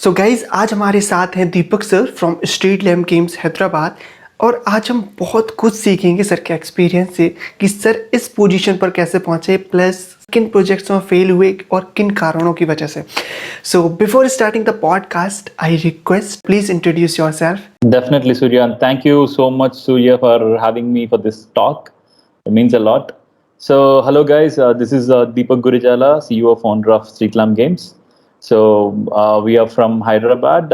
So guys आज हमारे साथ हैं Deepak sir from street lamp games Hyderabad. और आज हम बहुत कुछ सीखेंगे सर के एक्सपीरियंस से कि सर इस पोजीशन पर कैसे पहुंचे, प्लस किन प्रोजेक्ट्स में फेल हुए और किन कारणों की वजह से। So before starting the podcast I request please introduce your self. Definitely, Surya, and thank you so much, Surya, for having me for this talk. It means a lot. So, hello, guys. This is Deepak Gurijala, CEO, founder of Streetlam Games. So, we are from Hyderabad,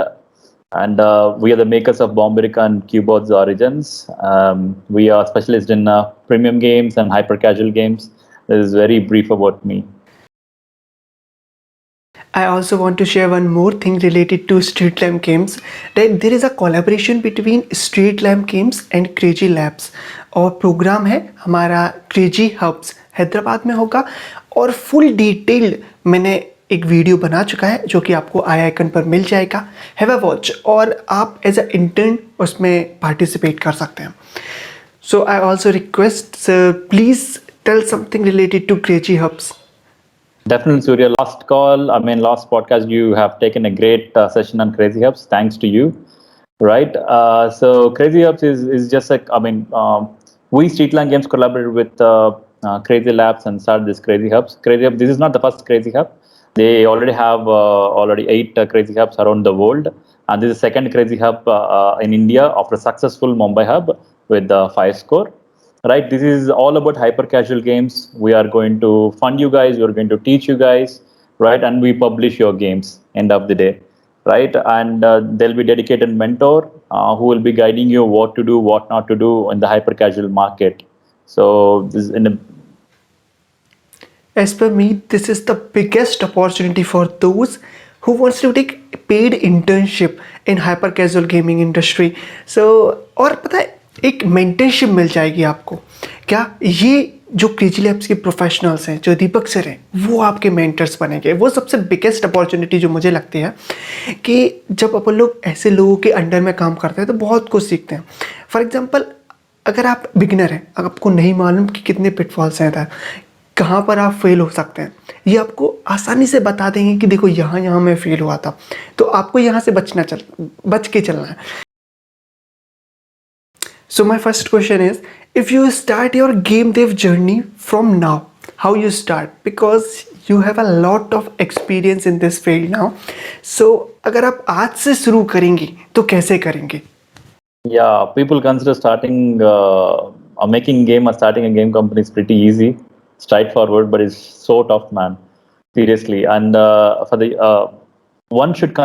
and we are the makers of Bomberica and Keyboards Origins. We are specialists in premium games and hyper casual games. This is very brief about me. I also want to share one more thing related to Street Lamp Games, that there is a collaboration between Street Lamp Games and Crazy Labs और programme है हमारा crazy hubs Hyderabad में होगा। और full detailed मैंने एक video बना चुका है जो कि आपको आई आइकन पर मिल जाएगा, हैव अ वॉच, और आप एज अ इंटर्न उसमें पार्टिसिपेट कर सकते हैं। So I also request sir please tell something related to crazy hubs. Definitely, Surya. Last podcast, you have taken a great session on Crazy Hubs. Thanks to you. Right. So Crazy Hubs is just like, we Streetland Games collaborated with Crazy Labs and started this Crazy Hubs. Crazy Hub. This is not the first Crazy Hub. They already have already 8 Crazy Hubs around the world, and this is the second Crazy Hub in India after a successful Mumbai hub with 5 score. Right, this is all about hyper casual games. We are going to fund you guys, we are going to teach you guys, right, and we publish your games end of the day, right, and there'll be dedicated mentor who will be guiding you what to do, what not to do in the hyper casual market. So this is in a As per me, this is the biggest opportunity for those who wants to take paid internship in hyper casual gaming industry. So और पता है एक mentorship मिल जाएगी आपको। क्या ये जो crazy labs के प्रोफेशनल्स हैं, जो दीपक सर हैं, वो आपके मेंटर्स बनेंगे। वो सबसे बिगेस्ट अपॉर्चुनिटी जो मुझे लगती है कि जब अपन लोग ऐसे लोगों के अंडर में काम करते हैं तो बहुत कुछ सीखते हैं। फॉर एग्जांपल, अगर आप बिगिनर हैं, अगर आपको नहीं मालूम कि कितने पिटफॉल्स हैं इधर, कहाँ पर आप फेल हो सकते हैं, ये आपको आसानी से बता देंगे कि देखो यहाँ यहाँ मैं फेल हुआ था, तो आपको यहाँ से बच के चलना है। So my first question is, if you start your game dev journey from now, how you start? Because you have a lot of experience in this field now. So अगर आप आज से शुरू करेंगे तो कैसे करेंगे? Yeah, people consider starting making game or starting a game company is pretty easy, straightforward, but it's so tough, man. Seriously, and for the one should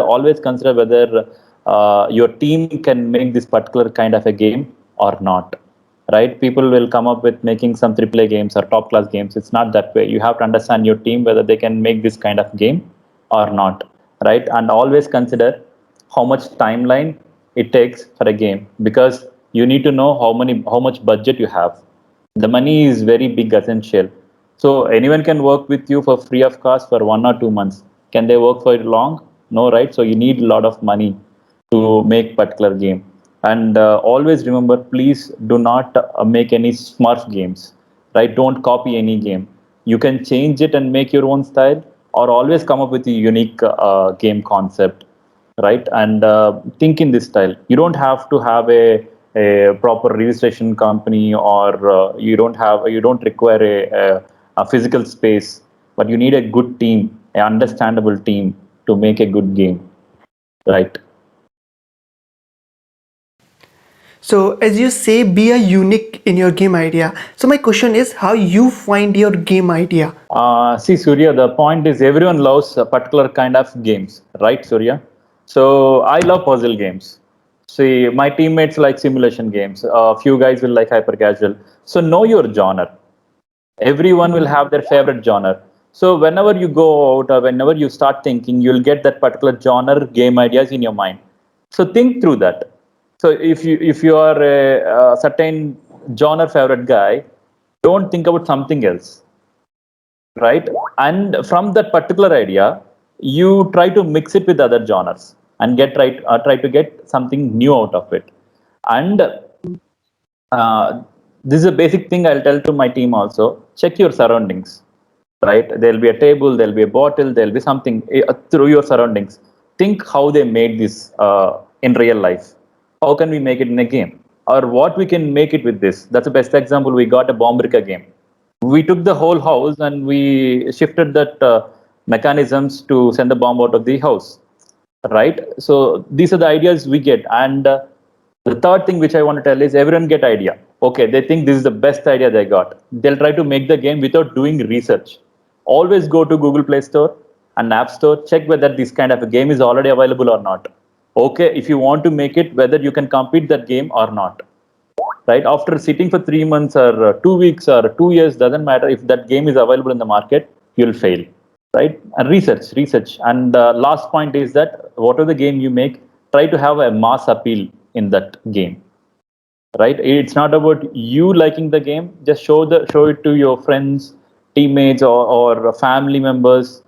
always consider whether your team can make this particular kind of a game or not. Right? People will come up with making some AAA games or top class games. It's not that way. You have to understand your team whether they can make this kind of game or not. Right? And always consider how much timeline it takes for a game, because you need to know how much budget you have. The money is very big essential. So anyone can work with you for free of cost for 1 or 2 months. Can they work for long? No, right? So you need a lot of money to make particular game. And always remember, please do not make any smurf games, right? Don't copy any game. You can change it and make your own style, or always come up with a unique game concept, right? And think in this style. You don't have to have a proper registration company, or you don't require a physical space, but you need a good team, an understandable team to make a good game, right? So as you say, be a unique in your game idea. So my question is, how you find your game idea? See, Surya, the point is everyone loves a particular kind of games, right, Surya? So I love puzzle games. See, my teammates like simulation games. A few guys will like hyper casual. So know your genre. Everyone will have their favorite genre. So whenever you go out or whenever you start thinking, you'll get that particular genre game ideas in your mind. So think through that. So if you are a certain genre favorite guy, don't think about something else, right? And from that particular idea, you try to mix it with other genres and try to get something new out of it. And this is a basic thing I'll tell to my team also. Check your surroundings, right? There'll be a table, there'll be a bottle, there'll be something through your surroundings. think how they made this in real life. How can we make it in a game? Or what we can make it with this? That's the best example. We got a Bombrika game. We took the whole house and we shifted that mechanisms to send the bomb out of the house, right? So these are the ideas we get. And the third thing which I want to tell is everyone get idea. Okay, they think this is the best idea they got. They'll try to make the game without doing research. Always go to Google Play Store and App Store, check whether this kind of a game is already available or not. Okay, if you want to make it, whether you can compete that game or not, right? After sitting for 3 months or 2 weeks or 2 years, doesn't matter. If that game is available in the market, you'll fail, right? And research. And last point is that whatever the game you make, try to have a mass appeal in that game, right? It's not about you liking the game. Just show it to your friends, teammates, or family members.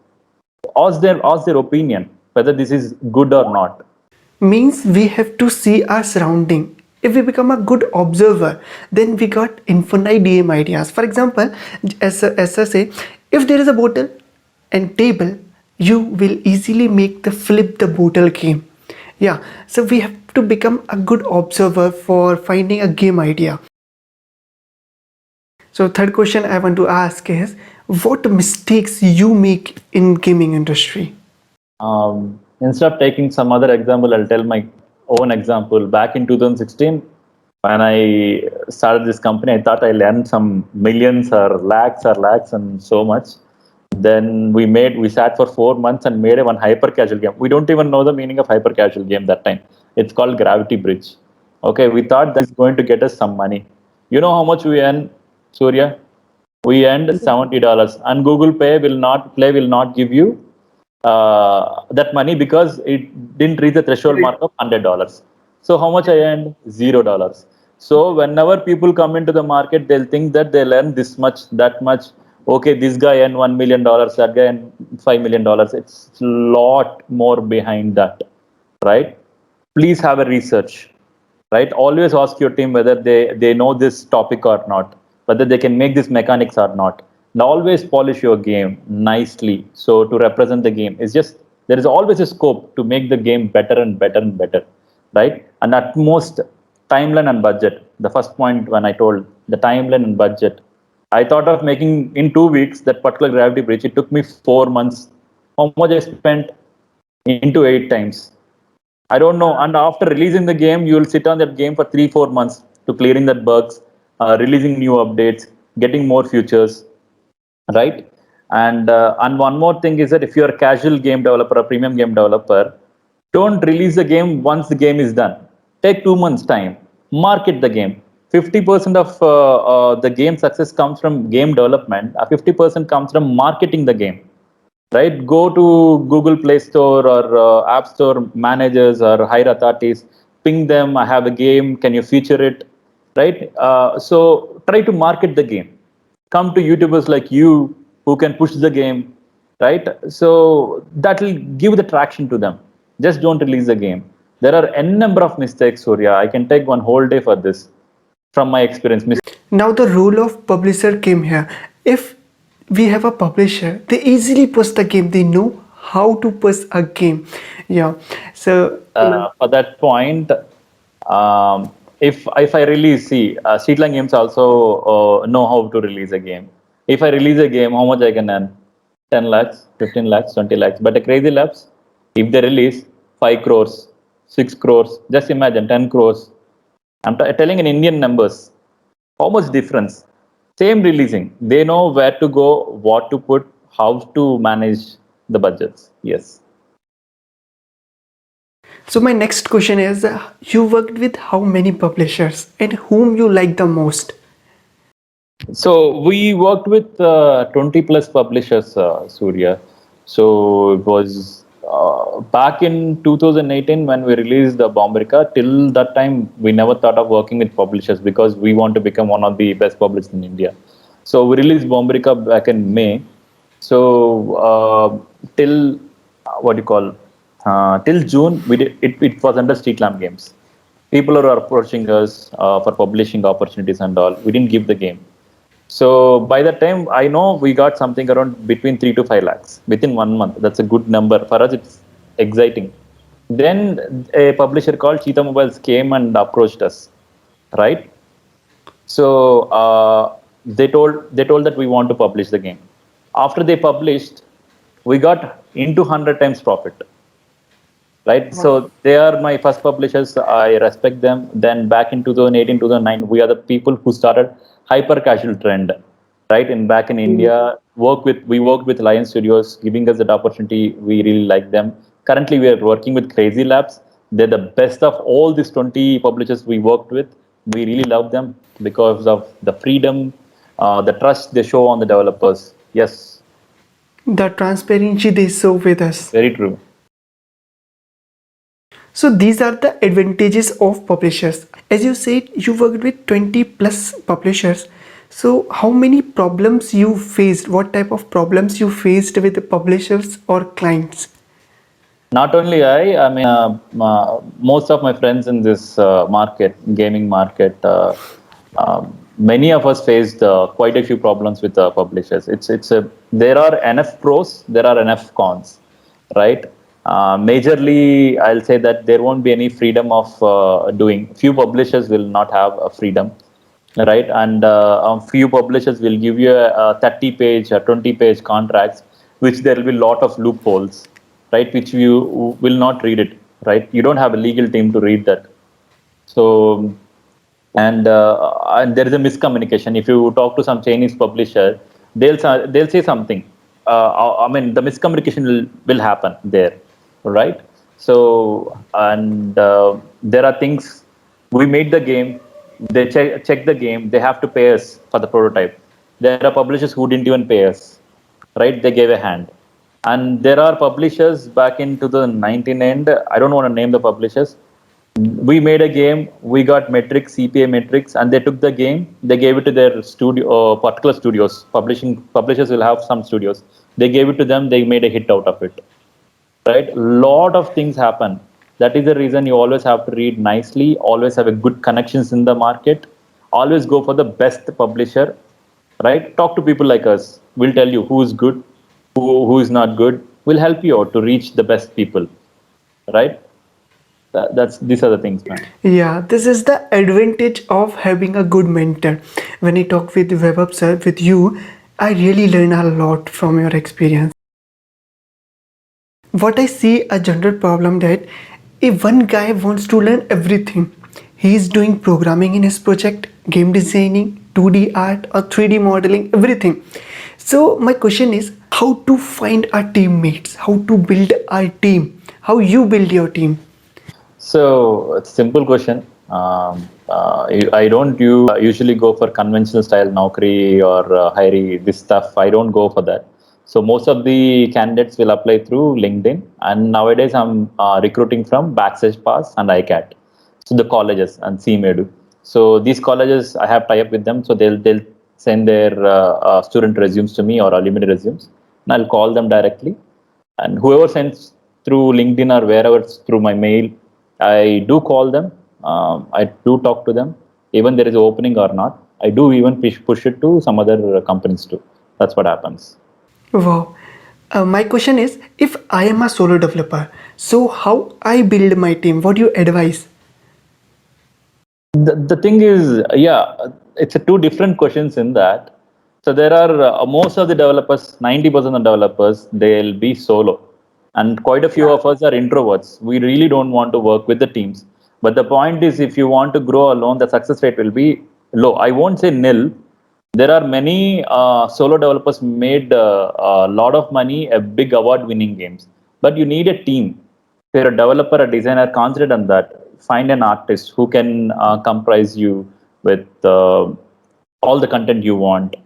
Ask their opinion whether this is good or not. Means we have to see our surrounding. If we become a good observer, then we got infinite DM ideas. For example, as I say, if there is a bottle and table, you will easily make the flip the bottle game. Yeah, so we have to become a good observer for finding a game idea. So third question I want to ask is, what mistakes you make in gaming industry? Instead of taking some other example, I'll tell my own example. Back in 2016, when I started this company, I thought I learned some millions or lakhs and so much. Then we sat for 4 months and made one hyper casual game. We don't even know the meaning of hyper casual game that time. It's called Gravity Bridge. Okay, we thought that's going to get us some money. You know how much we earn, Surya? We earned $70, and Google Play will not give you that money because it didn't reach the threshold mark of $100. So how much I earned? $0. So whenever people come into the market, they'll think that they'll earn this much, that much. Okay, this guy earned $1 million, that guy earned $5 million. It's a lot more behind that, right? Please have a research, right? Always ask your team whether they know this topic or not, whether they can make this mechanics or not. And always polish your game nicely. So to represent the game, it's just there is always a scope to make the game better and better and better, right? And at most timeline and budget. The first point when I told the timeline and budget, I thought of making in 2 weeks that particular Gravity Bridge. It took me 4 months. How much I spent into 8 times? I don't know. And after releasing the game, you will sit on that game for 3-4 months to clearing that bugs, releasing new updates, getting more features, right? And one more thing is that if you're a casual game developer, a premium game developer, don't release the game once the game is done. Take 2 months time, market the game. 50% of the game success comes from game development. 50% comes from marketing the game, right? Go to Google Play Store or App Store managers or higher authorities, ping them. I have a game. Can you feature it, right? So try to market the game. Come to YouTubers like you who can push the game, right? So that will give the traction to them. Just don't release the game. There are n number of mistakes, Surya. I can take one whole day for this from my experience. Now the role of publisher came here. If we have a publisher, they easily push the game. They know how to push a game. Yeah. So For that point, if I release, see, Streetline Games also know how to release a game. If I release a game, how much I can earn? 10 lakhs, 15 lakhs, 20 lakhs. But the Crazy Labs, if they release 5 crores, 6 crores, just imagine 10 crores. I'm telling in Indian numbers, how much difference? Same releasing. They know where to go, what to put, how to manage the budgets. Yes. so my next question is, you worked with how many publishers and whom you like the most? So we worked with 20 plus publishers, Surya. So it was back in 2018 when we released the Bombrika. Till that time, we never thought of working with publishers because we want to become one of the best publishers in India. So we released Bombrika back in May. So till what do you call? Till June, it was under Streetlamp Games. People are approaching us for publishing opportunities and all. We didn't give the game. So by the time I know we got something around between 3 to 5 lakhs within 1 month. That's a good number for us. exciting. Then a publisher called Cheetah Mobiles came and approached us, right? So they told that we want to publish the game. After they published, we got into 100 times profit, right? So they are my first publishers. I respect them. Then back in 2018, 2009, we are the people who started hyper casual trend, right? In back in India, we worked with Lion Studios, giving us that opportunity. We really like them. Currently, we are working with Crazy Labs. They're the best of all these 20 publishers we worked with. We really love them because of the freedom, the trust they show on the developers. Yes, The transparency they show with us. very true. So these are the advantages of publishers. As you said, you worked with 20 plus publishers. So how many problems you faced? What type of problems you faced with the publishers or clients? Not only I mean, most of my friends in this gaming market, many of us faced quite a few problems with publishers. There are enough pros, there are enough cons, right? Majorly, I'll say that there won't be any freedom of doing. Few publishers will not have a freedom, right? And few publishers will give you a 30-page or 20-page contracts, which there will be a lot of loopholes, right? Which you will not read it, right? You don't have a legal team to read that. So, and there is a miscommunication. If you talk to some Chinese publisher, they'll say something. I mean, the miscommunication will happen there, right? So, and there are things. We made the game. They check the game. They have to pay us for the prototype. There are publishers who didn't even pay us, right? They gave a hand. And there are publishers back in 2019 end. I don't want to name the publishers. We made a game, we got metrics, CPA metrics, and they took the game, they gave it to their studio, particular studios. Publishers will have some studios. They gave it to them, they made a hit out of it. Right? Lot of things happen. That is the reason you always have to read nicely, always have a good connections in the market, always go for the best publisher, right? Talk to people like us. We'll tell you who is good, who is not good. We'll help you out to reach the best people, right? These are the things, man. Yeah, this is the advantage of having a good mentor. When I talk with Webab sir, with you, I really learn a lot from your experience. What I see a general problem that if one guy wants to learn everything, he is doing programming in his project, game designing, 2D art or 3D modeling, everything. So my question is how to find our teammates, how to build our team, how you build your team. So it's a simple question. I don't usually go for conventional style Naukri or Hiree, this stuff. I don't go for that. So most of the candidates will apply through LinkedIn, and nowadays I'm recruiting from Backstage Pass and ICAT. So the colleges and CMEDU. So these colleges, I have tie up with them. So they'll send their student resumes to me or alumni resumes, and I'll call them directly. And whoever sends through LinkedIn or wherever it's through my mail, I do call them. I do talk to them, even there is an opening or not. I do even push it to some other companies too. That's what happens. Wow. My question is if I am a solo developer, so how I build my team? What do you advise? The thing is, yeah, it's a two different questions in that. So there are most of the developers, 90% of developers, they'll be solo. And quite a few of us are introverts. We really don't want to work with the teams. But the point is, if you want to grow alone, the success rate will be low. I won't say nil. There are many solo developers made a lot of money, a big award-winning games. But you need a team. If you're a developer, a designer, concentrate on that. Find an artist who can comprise you with all the content you want,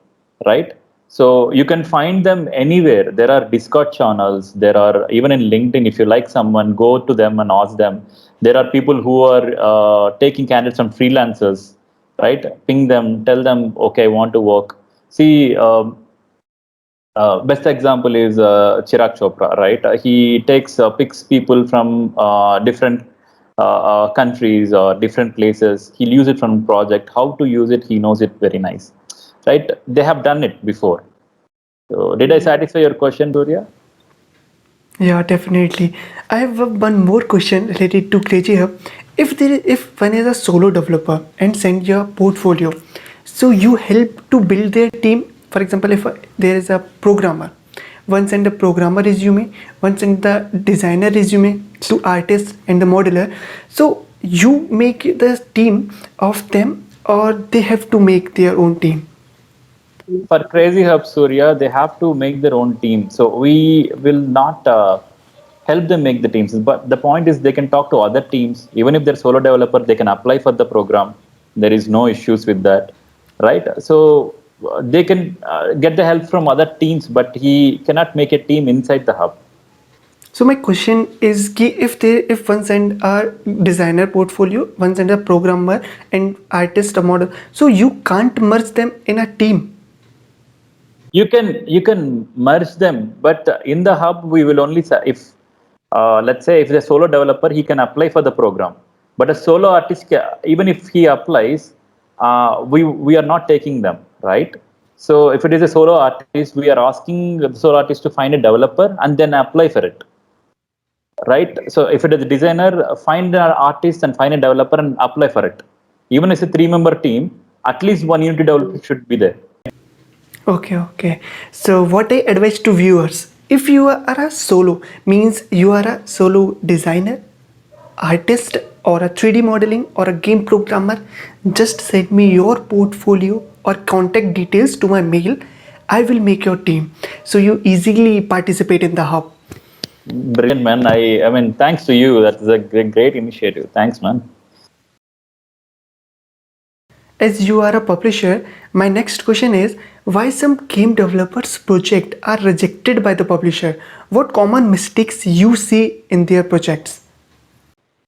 right? So you can find them anywhere. There are Discord channels. There are even in LinkedIn. If you like someone, go to them and ask them. There are people who are taking candidates from freelancers, right? Ping them, tell them, okay, I want to work. See, best example is Chirag Chopra, right? He picks people from different countries or different places. He'll use it from project. How to use it, he knows it very nice, right? They have done it before. So, did I satisfy your question, Surya? Yeah, definitely. I have one more question related to Crazy Hub. If one is a solo developer and send your portfolio, so you help to build their team. For example, if there is a programmer, one send the programmer resume, one send the designer resume to artist and the modeler. So you make the team of them, or they have to make their own team. For Crazy Hub Surya, they have to make their own team. So we will not help them make the teams. But the point is, they can talk to other teams. Even if they're solo developer, they can apply for the program. There is no issues with that, right? So they can get the help from other teams, but he cannot make a team inside the hub. So my question is कि if one send a designer portfolio, one send a programmer and artist a model, so you can't merge them in a team. You can merge them, but in the hub we will only if let's say if the solo developer he can apply for the program, but a solo artist even if he applies, we are not taking them, right? So if it is a solo artist, we are asking the solo artist to find a developer and then apply for it, right? So if it is a designer, find an artist and find a developer and apply for it. Even if it's a 3-member team, at least one unity developer should be there. Okay, okay. So what I advise to viewers, if you are a solo, means you are a solo designer, artist or a 3D modeling or a game programmer, just send me your portfolio or contact details to my mail. I will make your team. So you easily participate in the hub. Brilliant, man. I mean, thanks to you. That is a great initiative. Thanks, man. As you are a publisher, my next question is why some game developers project are rejected by the publisher? What common mistakes you see in their projects?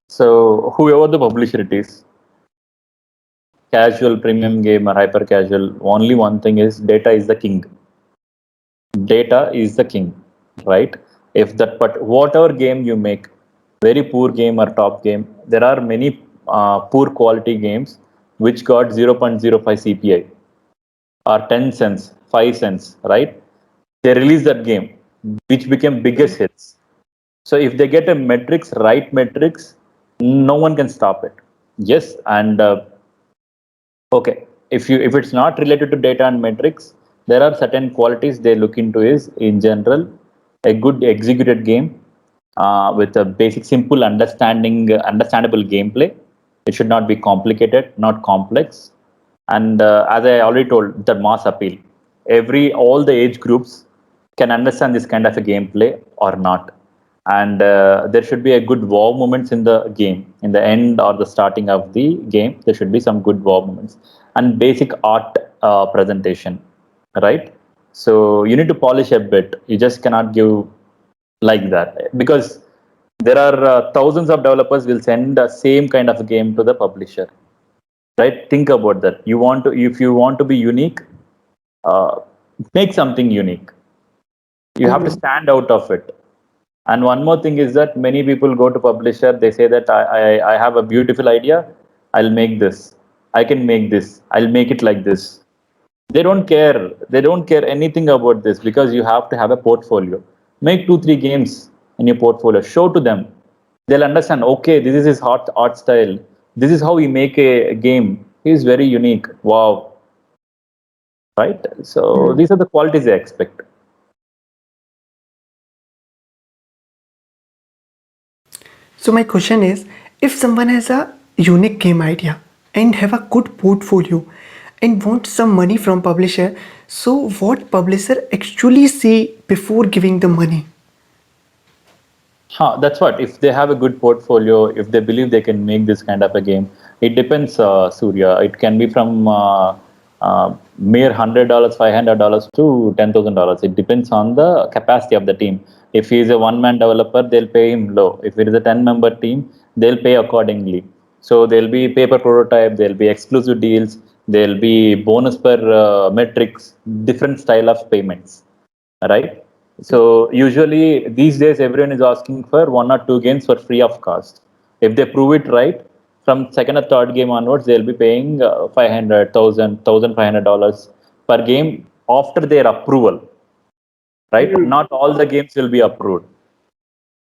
So, whoever the publisher it is, casual, premium game, or hyper casual, only one thing is data is the king. Data is the king, right? If that, but whatever game you make, very poor game or top game, there are many poor quality games which got 0.05 CPI or 10 cents, 5 cents, right? They release that game, which became biggest hits. So if they get a metrics, right metrics, no one can stop it. Yes, and okay, if it's not related to data and metrics, there are certain qualities they look into. Is in general a good executed game with a basic, simple, understandable gameplay. It should not be complicated, not complex, and as I already told, the mass appeal. All the age groups can understand this kind of a gameplay or not, and there should be a good wow moments in the game, in the end or the starting of the game. There should be some good wow moments and basic art presentation, right? So you need to polish a bit. You just cannot give like that, because there are thousands of developers will send the same kind of game to the publisher, right? Think about that. If you want to be unique, uh, make something unique. You have to stand out of it. And one more thing is that many people go to publisher, they say that I have a beautiful idea, I'll make this. I can make this. I'll make it like this. They don't care. They don't care anything about this, because you have to have a portfolio. Make 2, 3 games in your portfolio. Show to them. They'll understand, okay, this is his art style. This is how we make a game. He's very unique. Wow. Right? So these are the qualities they expect. So my question is if someone has a unique game idea and have a good portfolio and wants some money from publisher, so what publisher actually see before giving the money? That's what. If they have a good portfolio, if they believe they can make this kind of a game, it depends, Surya. It can be from mere $100, $500 to $10,000. It depends on the capacity of the team. If he is a one-man developer, they'll pay him low. If it is a 10-member team, they'll pay accordingly. So there'll be paper prototype, there'll be exclusive deals, there'll be bonus per metrics, different style of payments, right? So usually these days everyone is asking for 1 or 2 games for free of cost. If they prove it right, from second or third game onwards, they'll be paying 500, $1,500 per game after their approval, right? Not all the games will be approved.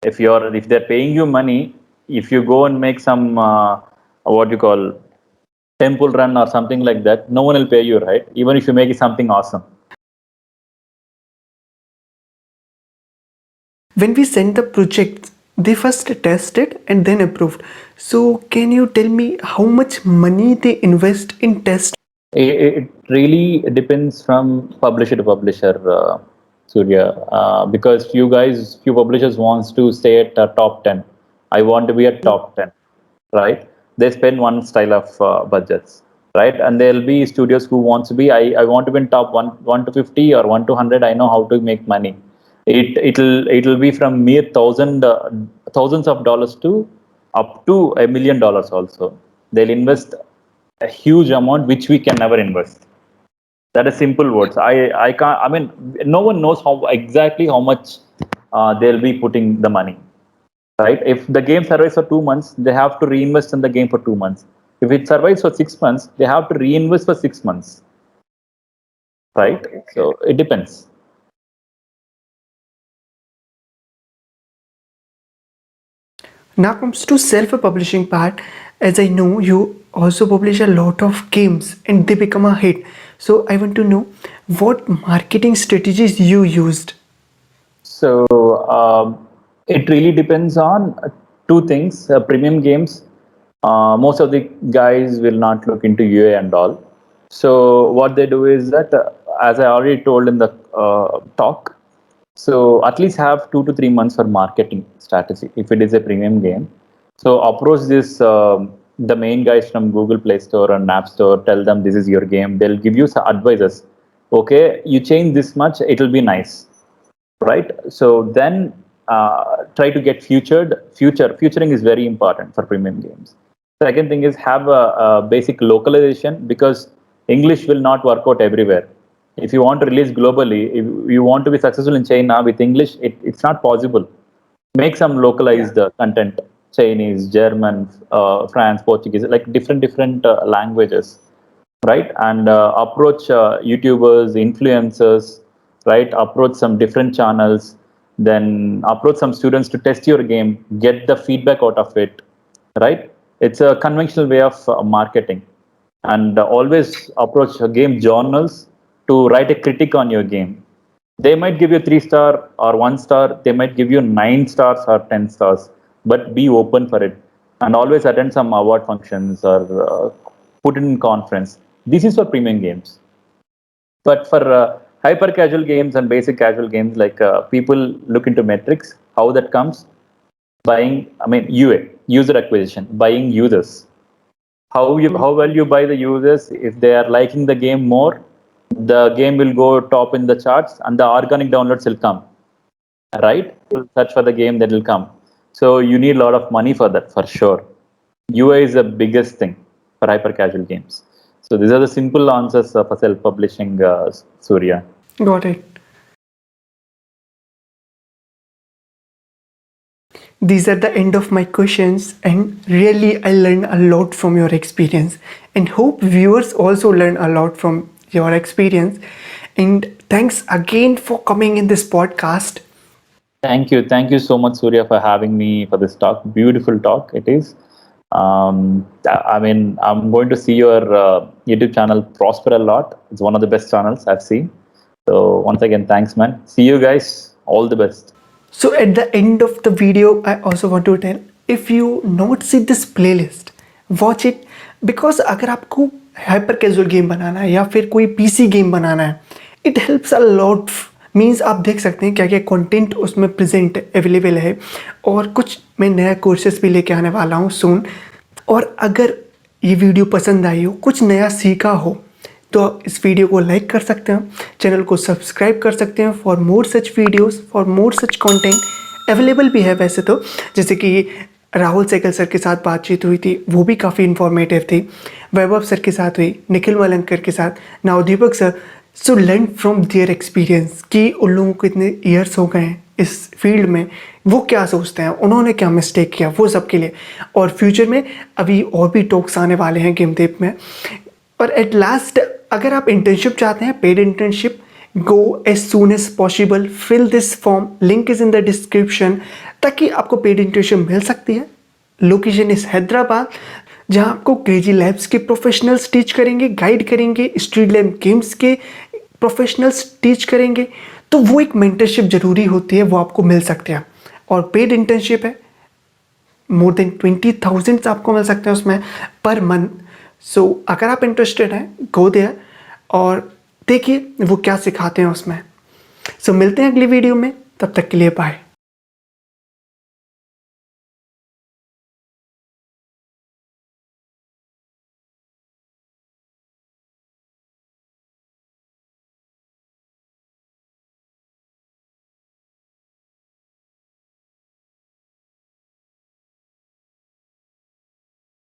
if they're paying you money, if you go and make some what you call temple run or something like that, no one will pay you, right? Even if you make it something awesome. When we send the project, they first tested and then approved. So can you tell me how much money they invest in test? It really depends from publisher to publisher, Surya, because few publishers wants to stay at top 10. I want to be at top 10, right? They spend one style of budgets, right? And there'll be studios who wants to be, I want to be in top 1 to 50 or 1 to 100. I know how to make money. It'll be from mere thousands of dollars to up to $1 million also. They'll invest a huge amount which we can never invest. That is simple words. I can't. I mean, no one knows how exactly how much they'll be putting the money. Right? If the game survives for 2 months, they have to reinvest in the game for 2 months. If it survives for 6 months, they have to reinvest for 6 months. Right? So it depends. Now comes to self-publishing part. As I know, you also publish a lot of games and they become a hit. So I want to know what marketing strategies you used. So it really depends on two things. Premium games, most of the guys will not look into UA and all. So what they do is that, as I already told in the talk, so at least have 2 to 3 months for marketing strategy if it is a premium game. So approach this the main guys from Google Play Store and App Store. Tell them this is your game. They'll give you some advices. Okay, you change this much, it'll be nice, right? So then try to get futuring is very important for premium games. Second thing is have a basic localization, because English will not work out everywhere. If you want to release globally, if you want to be successful in China with English, it's not possible. Make some localized content, Chinese, German, France, Portuguese, like different languages, right? And approach YouTubers, influencers, right? Approach some different channels, then approach some students to test your game, get the feedback out of it, right? It's a conventional way of marketing. And always approach game journals to write a critic on your game. They might give you 3 star or 1 star, they might give you 9 stars or 10 stars, but be open for it. And always attend some award functions or put it in conference. This is for premium games. But for hyper casual games and basic casual games, like people look into metrics, how that comes, buying, I mean, UA, user acquisition, buying users. How well you buy the users. If they are liking the game more, the game will go top in the charts and the organic downloads will come, right? Search for the game, that will come. So you need a lot of money for that, for sure. UA is the biggest thing for hyper casual games. So these are the simple answers for self-publishing, Surya. Got it. These are the end of my questions, and really I learned a lot from your experience, and hope viewers also learn a lot from your experience. And thanks again for coming in this podcast. Thank you so much, Surya, for having me for this talk. Beautiful talk it is. I mean, I'm going to see your YouTube channel prosper a lot. It's one of the best channels I've seen. So once again, thanks, man. See you guys. All the best. So at the end of the video, I also want to tell, if you not see this playlist, watch it, because अगर आपको hyper casual game बनाना है या फिर कोई PC game बनाना है, it helps a lot. Means आप देख सकते हैं क्या क्या कंटेंट उसमें प्रेजेंट अवेलेबल है, और कुछ मैं नया कोर्सेस भी लेके आने वाला हूँ सून. और अगर ये वीडियो पसंद आई हो, कुछ नया सीखा हो, तो आप इस वीडियो को लाइक कर सकते हैं, चैनल को सब्सक्राइब कर सकते हैं for more such videos, for more such content. Available भी है वैसे तो, जैसे कि राहुल सहगल सर के साथ बातचीत हुई थी, वो भी काफ़ी इन्फॉर्मेटिव थी. वैभव सर के साथ हुई, निखिल मलंकर के साथ, Navdeepak sir. So learn from their experience कि उन लोगों को इतने ईयर्स हो गए हैं इस फील्ड में, वो क्या सोचते हैं, उन्होंने क्या मिस्टेक किया, वो सब के लिए. और फ्यूचर में अभी और भी टॉक्स आने वाले हैं गेमदेव में. और एट लास्ट, अगर आप इंटर्नशिप चाहते हैं, paid internship, go as soon as possible, fill this form, link is in the description. ताकि आपको पेड इंटर्नशिप मिल सकती है। लोकेशन इस हैदराबाद, जहाँ आपको क्रेजी लैब्स के प्रोफेशनल्स टीच करेंगे, गाइड करेंगे, स्ट्रीट लैब गेम्स के प्रोफेशनल्स टीच करेंगे। तो वो एक मेंटरशिप ज़रूरी होती है, वो आपको मिल सकते हैं। और पेड इंटर्नशिप है, मोर देन 20,000 आपको मिल सकते हैं उसमें पर मंथ। सो अगर आप इंटरेस्टेड हैं, गो देयर और देखिए वो क्या सिखाते हैं उसमें। सो मिलते हैं अगली वीडियो में, तब तक के लिए बाय।